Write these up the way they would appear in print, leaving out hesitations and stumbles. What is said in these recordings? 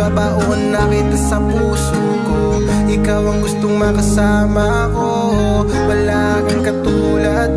Ibabaon na kita sa puso ko. Ikaw ang gustong makasama ko. Wala kang katulad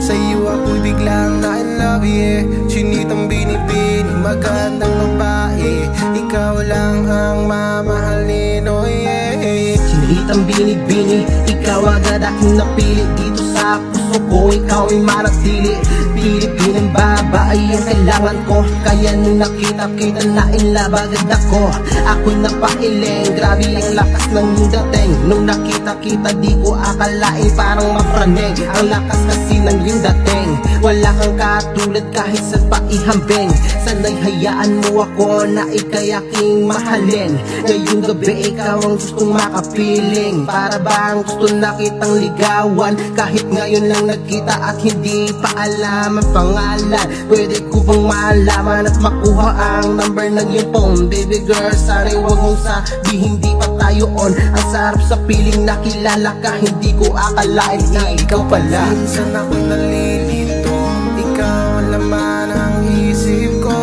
sa iyo ako'y biglang na in love, yeah. Chinitang binibini, magandang babae. Ikaw lang ang mamahalin, oh yeah. Chinitang binibini, ikaw agad aking napili. Dito sa puso ko, ikaw ay manatili. Pilipinang babae ang kailangan ko. Kaya nung nakita kita na in love agad ako. Ako'y napailing, grabe ang lakas ng iyong dating. Nung nakita kita di ko akalain parang mapraning. Ang lakas kasi ng iyong dating. Wala kang katulad kahit sa paihambing. Sana'y hayaan mo ako na ika'y aking mahalin. Ngayong gabi ikaw ang gustong makapiling. Para bang gusto na kitang ligawan. Kahit ngayon lang nagkita at hindi pa alam ang pangalan. Pwede ko bang malaman at makuha ang number ng iyong phone? Baby girl, sana'y huwag mong sabihin di pa tayo on. Ang sarap sa piling na kilala ka, hindi ko akalain na ikaw pala. Minsan ako'y nalilito, ikaw ang laman ng isip ko.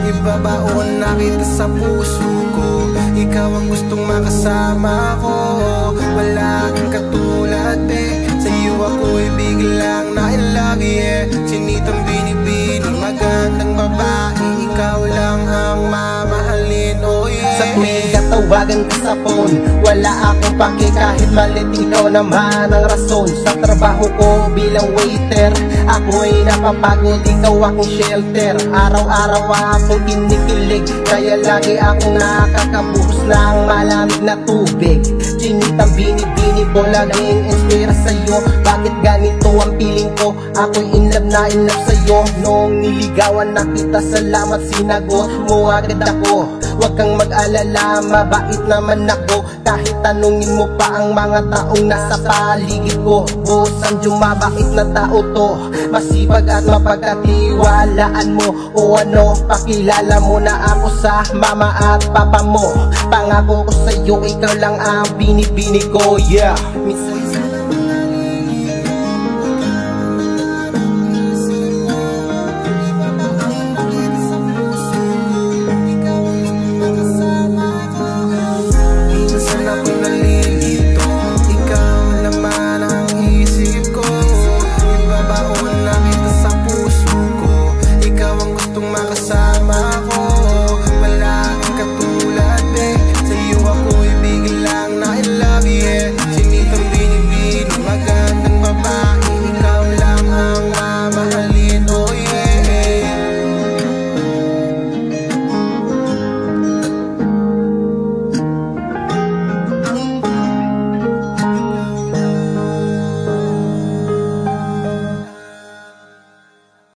Ibabaon na kita sa puso ko. Ikaw ang gustong makasama ko. Wala kang katulad sa iyo ako'y biglang na in love, yeah. Chinitang binibini, magandang babae. Ikaw lang ang mamahalin, oh yeah. Sa tuwing katawagan ka sa phone, wala akong pake kahit malit. Ikaw naman ang rason. Sa trabaho ko bilang waiter, ako ay napapagod, ikaw aking shelter. Araw-araw akong kinikilig, kaya lagi akong nakakabuhos ng malamig na tubig. Chinitang binibini ko, laging inspira sa'yo. Bakit ganito ang feeling ko? Ako'y in love sa'yo. Noong niligawan na kita, salamat sinagot mo agad ako. Huwag kang mag-alala, mabait naman ako. Kahit tanungin mo pa ang mga taong nasa paligid ko. Busan mabait na tao to, masipag at mapagkatiwalaan mo. O ano, pakilala mo na ako sa mama at papa mo. Pangako ko sa'yo, ikaw lang ang binibini ko, yeah.